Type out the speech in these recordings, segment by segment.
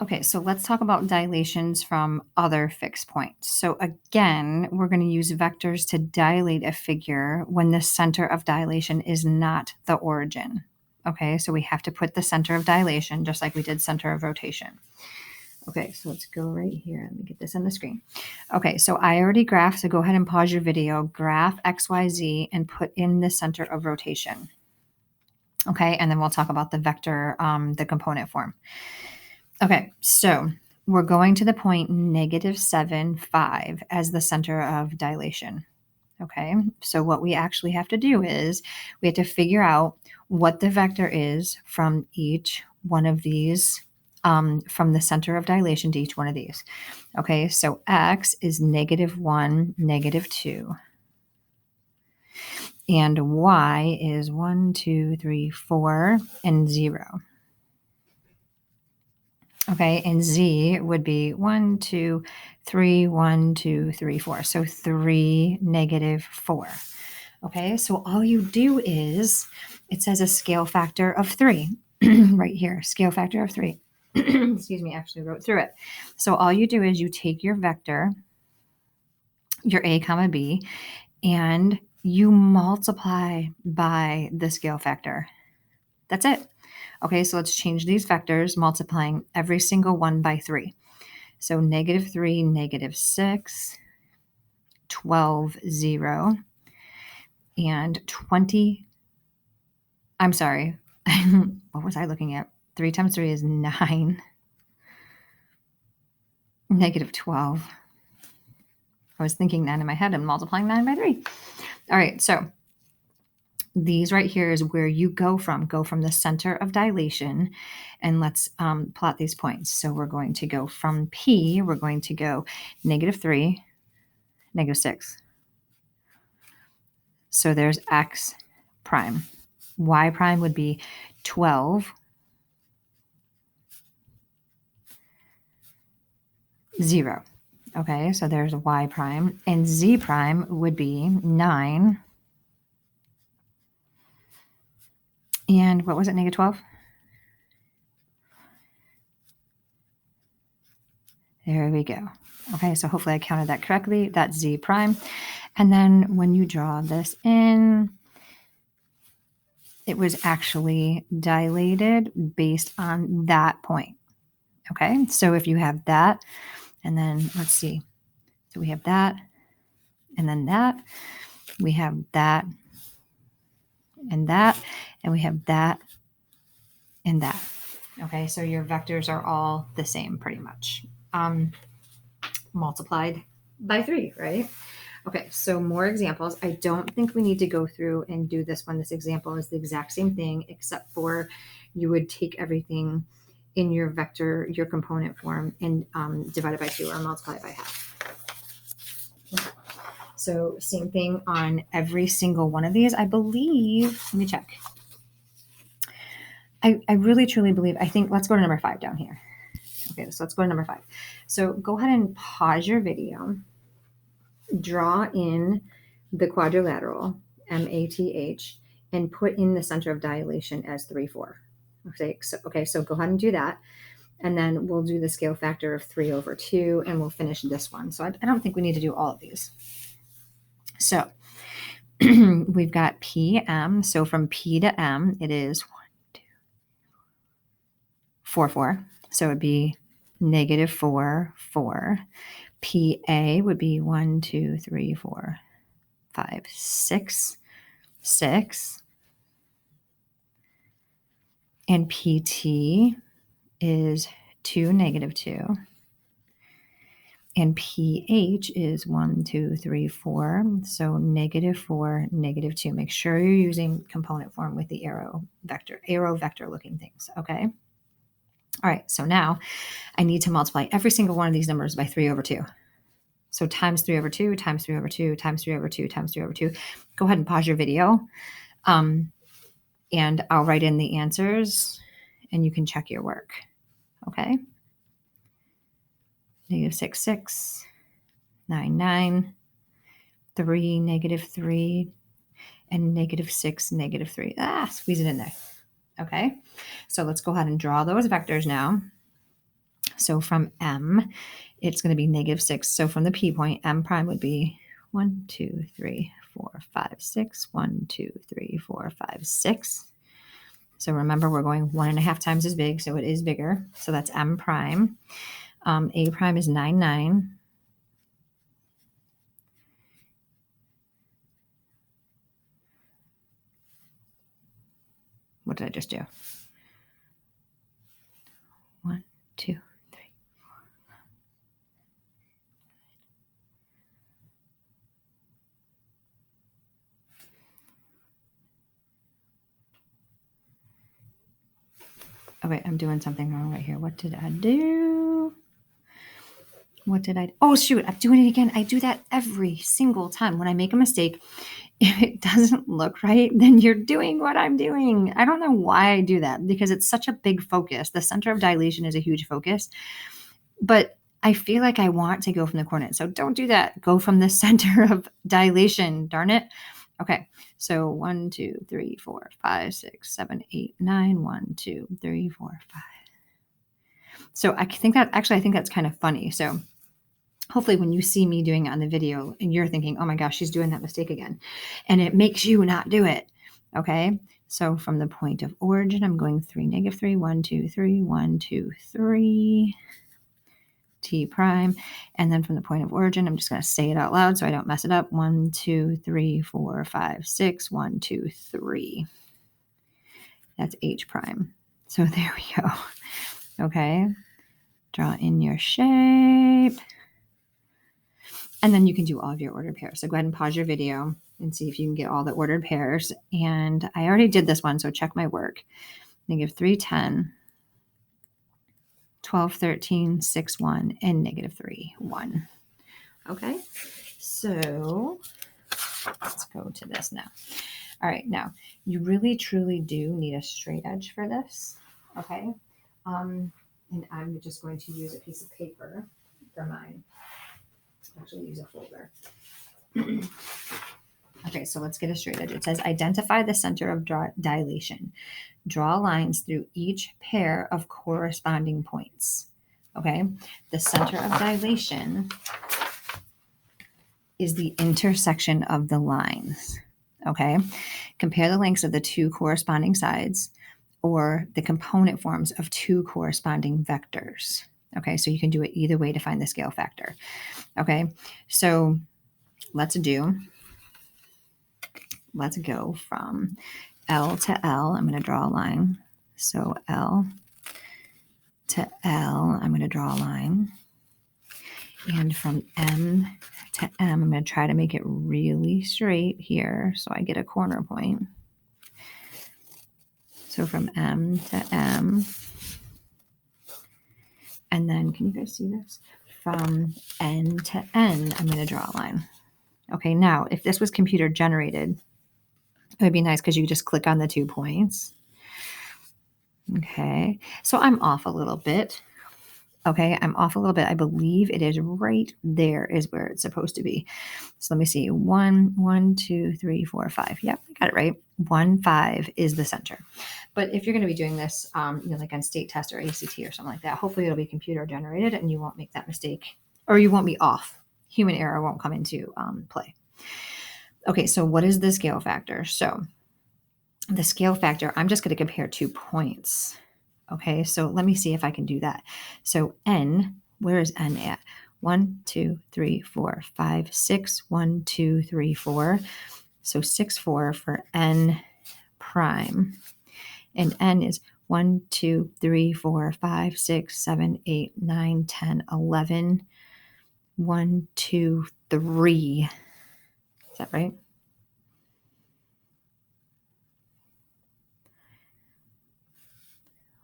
Okay, so let's talk about dilations from other fixed points. So again, we're going to use vectors to dilate a figure when the center of dilation is not the origin. Okay, so we have to put the center of dilation just like we did center of rotation. Okay, so let's go right here. Let me get this on the screen. Okay, so I already graphed, so go ahead and pause your video, graph XYZ, and put in the center of rotation. Okay, and then we'll talk about the vector, the component form. Okay, so we're going to the point -7, 5 as the center of dilation. Okay, so what we actually have to do is we have to figure out what the vector is from each one of these, from the center of dilation to each one of these. Okay, so x is -1, -2, and y is 1, 2, 3, 4, and 0. Okay, and z would be 1, 2, 3, 1, 2, 3, 4. So 3, -4. Okay, so all you do is, it says a scale factor of 3 right here, scale factor of 3. Excuse me, I actually wrote through it. So all you do is you take your vector, your a comma b, and you multiply by the scale factor. That's it. Okay, so let's change these vectors, multiplying every single one by 3. So -3, -6, 12, 0, and 20. I'm sorry. What was I looking at? 3 times 3 is 9. -12. I was thinking 9 in my head and multiplying 9 by 3. All right, so these right here is where you go from the center of dilation, and let's plot these points. So we're going to go from P, we're going to go -3, -6. So there's x prime. Y prime would be 12, 0. Okay, so there's y prime. And z prime would be 9. And what was it, -12? There we go. Okay, so hopefully I counted that correctly. That's z prime. And then when you draw this in, it was actually dilated based on that point. Okay, so if you have that, and then let's see. So we have that, and then that. We have that, and that, and we have that, and that. Okay, so your vectors are all the same pretty much, multiplied by 3, right? Okay, so more examples. I don't think we need to go through and do this one. This example is the exact same thing, except for you would take everything in your vector, your component form, and divide it by 2 or multiply it by half. Okay. So same thing on every single one of these. I believe, let me check. I really truly believe, I think, let's go to number 5 down here. Okay, so let's go to number 5. So go ahead and pause your video, draw in the quadrilateral, MATH, and put in the center of dilation as 3, 4. Okay, so go ahead and do that. And then we'll do the scale factor of 3/2, and we'll finish this one. So I don't think we need to do all of these. So we've got PM. So from P to M, it is 1, 2, 4, 4. So it'd be -4, 4. PA would be 1, 2, 3, 4, 5, 6, 6. And PT is 2, -2. And pH is 1, 2, 3, 4. So -4, -2. Make sure you're using component form with the arrow vector looking things. Okay. All right. So now I need to multiply every single one of these numbers by 3/2. So times 3/2, times 3/2, times 3/2, times 3/2. Go ahead and pause your video. And I'll write in the answers and you can check your work. Okay. -6, 6, 9, 9, 3, -3, and -6, -3. Squeeze it in there. Okay, so let's go ahead and draw those vectors now. So from M, it's going to be -6. So from the P point, M prime would be 1, 2, 3, 4, 5, 6. 1, 2, 3, 4, 5, 6. So remember, we're going 1.5 times as big, so it is bigger. So that's M prime. A prime is 9, 9. What did I just do? 1, 2, 3. Okay, I'm doing something wrong right here. What did I do? What did I? Oh, shoot, I'm doing it again. I do that every single time. When I make a mistake, if it doesn't look right, then you're doing what I'm doing. I don't know why I do that because it's such a big focus. The center of dilation is a huge focus, but I feel like I want to go from the coordinate. So don't do that. Go from the center of dilation. Darn it. Okay. So 1, 2, 3, 4, 5, 6, 7, 8, 9. 1, 2, 3, 4, 5. So I think that's kind of funny. So hopefully when you see me doing it on the video and you're thinking, oh my gosh, she's doing that mistake again, and it makes you not do it. Okay. So from the point of origin, I'm going 3, -3, 1, 2, 3, 1, 2, 3, T prime. And then from the point of origin, I'm just going to say it out loud so I don't mess it up. 1, 2, 3, 4, 5, 6, 1, 2, 3. That's H prime. So there we go. Okay. Draw in your shape. And then you can do all of your ordered pairs. So go ahead and pause your video and see if you can get all the ordered pairs. And I already did this one, so check my work. -3, 10, 12, 13, 6, 1, and -3, 1. Okay, so let's go to this now. All right, now you really truly do need a straight edge for this. Okay, and I'm just going to use a piece of paper for mine. Actually, use a folder. Okay, so let's get a straight edge. It says identify the center of dilation. Draw lines through each pair of corresponding points. Okay, the center of dilation is the intersection of the lines. Okay, compare the lengths of the two corresponding sides or the component forms of two corresponding vectors. Okay, so you can do it either way to find the scale factor. Okay, so let's go from L to L. I'm going to draw a line. So L to L, I'm going to draw a line. And from M to M, I'm going to try to make it really straight here so I get a corner point. So from M to M. And then, can you guys see this? From N to N, I'm going to draw a line. Okay, now, if this was computer generated, it would be nice because you just click on the 2 points. Okay, so I'm off a little bit. Okay, I'm off a little bit. I believe it is right there is where it's supposed to be. So let me see. 1, 2, 3, 4, 5. Yep, I got it right. 1, 5 is the center. But if you're going to be doing this, like on state test or ACT or something like that, hopefully it'll be computer generated and you won't make that mistake, or you won't be off. Human error won't come into play. Okay, so what is the scale factor? So the scale factor, I'm just going to compare 2 points. Okay, so let me see if I can do that. So N, where is N at? 1, 2, 3, 4, 5, 6. 1, 2, 3, 4. So 6, 4 for N prime. And N is 1, 2, 3, 4, 5, 6, 7, 8, 9, 10, 11. 1, 2, 3. Is that right?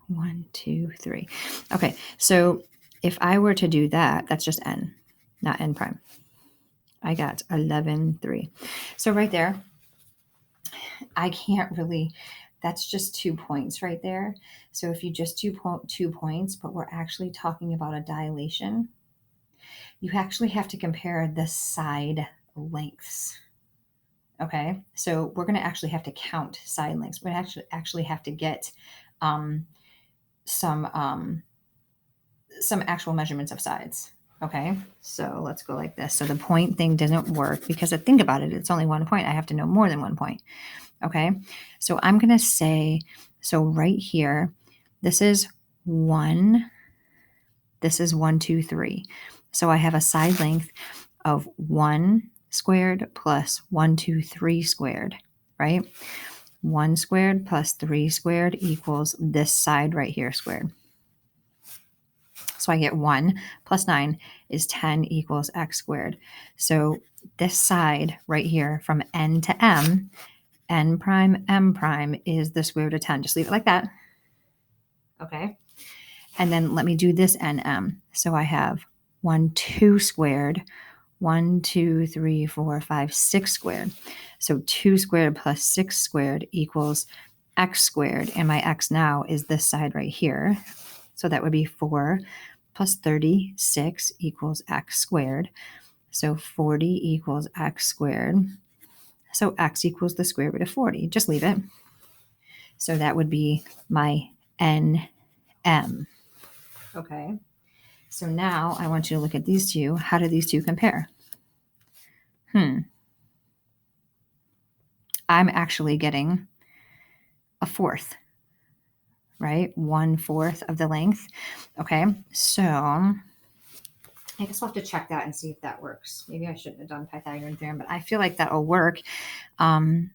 One, 2, 3. Okay, so if I were to do that, that's just N, not N prime. I got 11, 3. So right there, I can't really, that's just 2 points right there. So if you just do 2 points, but we're actually talking about a dilation, you actually have to compare the side lengths. Okay, so we're going to actually have to count side lengths. We're going to actually have to get some some actual measurements of sides. Okay, so let's go like this. So the point thing didn't work because think about it, it's only 1 point. I have to know more than 1 point. Okay, so I'm going to say, so right here, this is 1, this is 1, 2, 3. So I have a side length of 1 squared plus 1, 2, 3 squared, right? 1 squared plus 3 squared equals this side right here squared. So I get 1 plus 9 is 10 equals x squared. So this side right here from n to n prime m prime is the square root of 10. Just leave it like that. Okay. And then let me do this nm. So I have 1, 2 squared, 1, 2, 3, 4, 5, 6 squared. So 2 squared plus 6 squared equals x squared. And my x now is this side right here. So that would be 4 plus 36 equals x squared. So 40 equals x squared. So x equals the square root of 40. Just leave it. So that would be my nm. Okay. So now I want you to look at these two. How do these two compare? I'm actually getting a fourth, right? 1/4 of the length. Okay. So I guess we'll have to check that and see if that works. Maybe I shouldn't have done Pythagorean theorem, but I feel like that will work on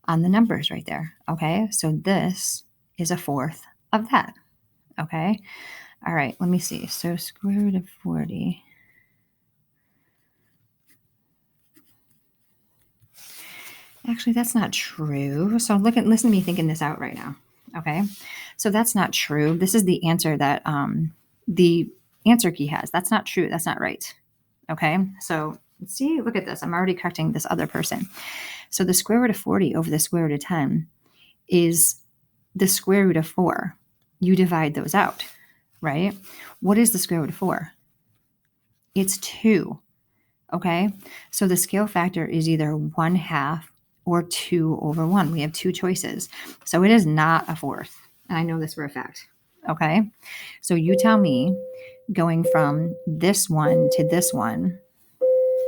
the numbers right there. Okay. So this is a fourth of that. Okay. All right. Let me see. So square root of 40. Actually, that's not true. So listen to me thinking this out right now. Okay. So that's not true. This is the answer that the answer key has. That's not true. That's not right. Okay. So see, look at this. I'm already correcting this other person. So the square root of 40 over the square root of 10 is the square root of 4. You divide those out, right? What is the square root of 4? It's 2. Okay. So the scale factor is either 1/2 or 2 over 1. We have two choices. So it is not a fourth. And I know this for a fact. Okay. So you tell me, going from this one to this one,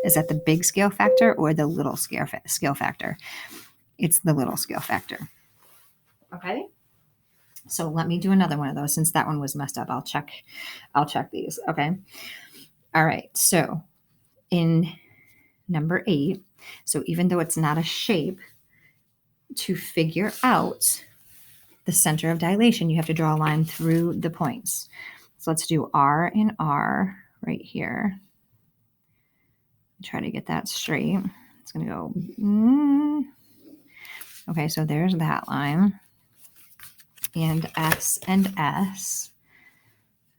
is that the big scale factor or the little scale factor? It's the little scale factor. Okay. So let me do another one of those. Since that one was messed up, I'll check these. Okay. All right. So in number 8, so even though it's not a shape, to figure out the center of dilation, you have to draw a line through the points. So let's do R and R right here. Try to get that straight. It's going to go. Okay, so there's that line. And S and S.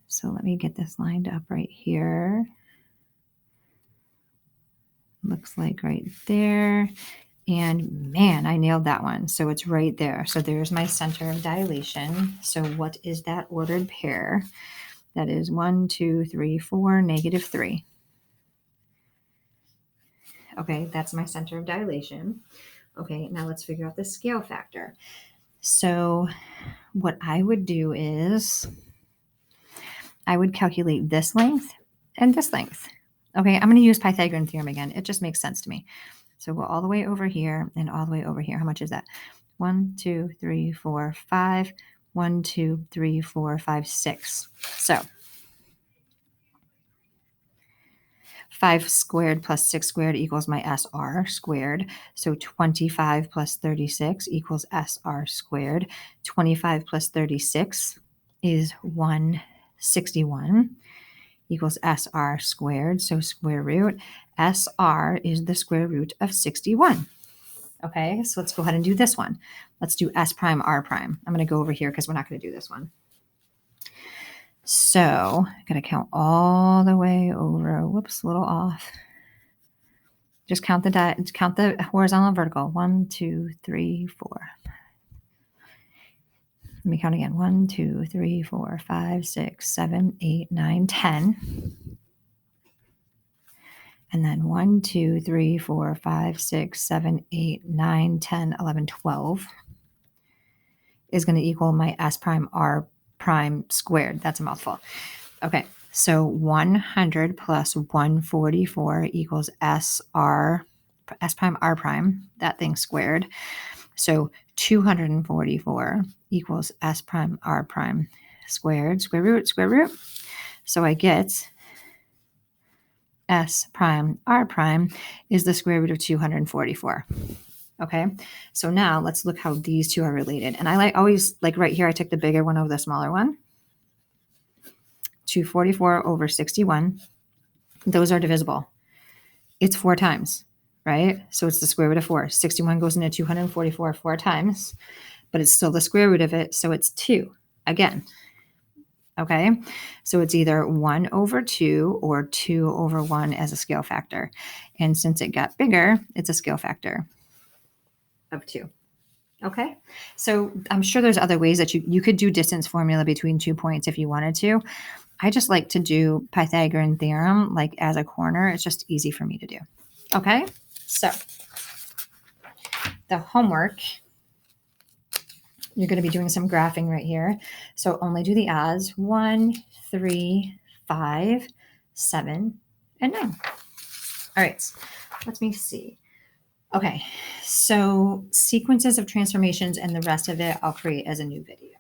So let me get this lined up right here. Looks like right there. And man, I nailed that one. So it's right there. So there's my center of dilation. So what is that ordered pair? That is 1, 2, 3, 4, -3. Okay, that's my center of dilation. Okay, now let's figure out the scale factor. So what I would do is I would calculate this length and this length. Okay, I'm going to use Pythagorean theorem again. It just makes sense to me. So go all the way over here and all the way over here. How much is that? 1, 2, 3, 4, 5. 1, 2, 3, 4, 5, 6. So 5 squared plus 6 squared equals my SR squared. So 25 plus 36 equals SR squared. 25 plus 36 is 161 equals SR squared. So square root. SR is the square root of 61. Okay, so let's go ahead and do this one. Let's do S prime R prime. I'm going to go over here because we're not going to do this one. So I got to count all the way over. Whoops, a little off. Just count the horizontal and vertical. 1, 2, 3, 4. Let me count again. 1, 2, 3, 4, 5, 6, 7, 8, 9, 10. And then 1, 2, 3, 4, 5, 6, 7, 8, 9, 10, 11, 12 is going to equal my S prime R prime squared. That's a mouthful. Okay. So 100 plus 144 equals S prime R prime, that thing squared. So 244 equals S prime R prime squared, square root, square root. So I get S prime R prime is the square root of 244. Okay, so now let's look how these two are related. And I always right here, I took the bigger one over the smaller one. 244 over 61. Those are divisible. It's 4 times, right? So it's the square root of 4. 61 goes into 244 4 times, but it's still the square root of it. So it's 2 again. Okay, so it's either 1 over 2 or 2 over 1 as a scale factor. And since it got bigger, it's a scale factor of 2. Okay, so I'm sure there's other ways that you could do distance formula between 2 points if you wanted to. I just like to do Pythagorean theorem as a corner. It's just easy for me to do. Okay, so the homework, you're going to be doing some graphing right here. So only do the odds 1, 3, 5, 7, and 9. All right, let me see. Okay, so sequences of transformations and the rest of it I'll create as a new video.